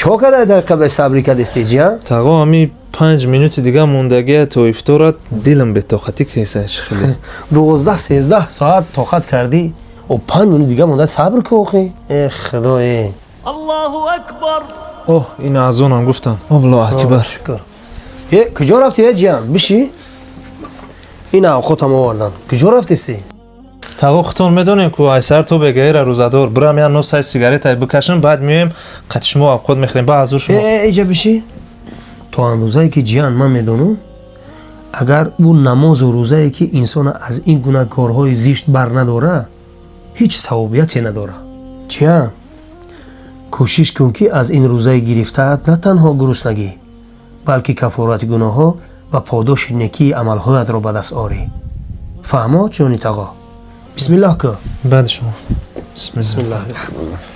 چقدر دقیقه به صبری کردی جیان؟ تاغا همی 5 minut دیگه موندگی تا افطارت دلم به طاقتی کیسش خیلی 12-13 ساعت طاقت کردی و 5 minut دیگه مونده صبر که آخی ای خدای الله اکبر. اوه این از اونم گفتن الله اکبر. شکر کجا رفتی جیان بشی؟ این اوقاتم آوردن کجا رفتی سی؟ تاغا خطور میدونیم که ایسر تو بگیر روزادور برم یا 9 سایت سیگاریت بکشم بعد میایم قط شما اوقات میخوریم با از شما اینجا بشی تو اندازه‌ای که جیان من میدونم اگر اون نماز و روزه‌ای که انسان از این گونه کارهای زشت بر نداره هیچ ثوابیتی نداره جیان کوشش کن که از این روزه گرفته‌ات نه تنها گرسنگی بلکه کفارت گناه‌ها و پاداش نیکی عمل‌هایت را به دست آری فهماد جانی تاغا بسم الله که بعد شما بسم الله الرحمن الرحیم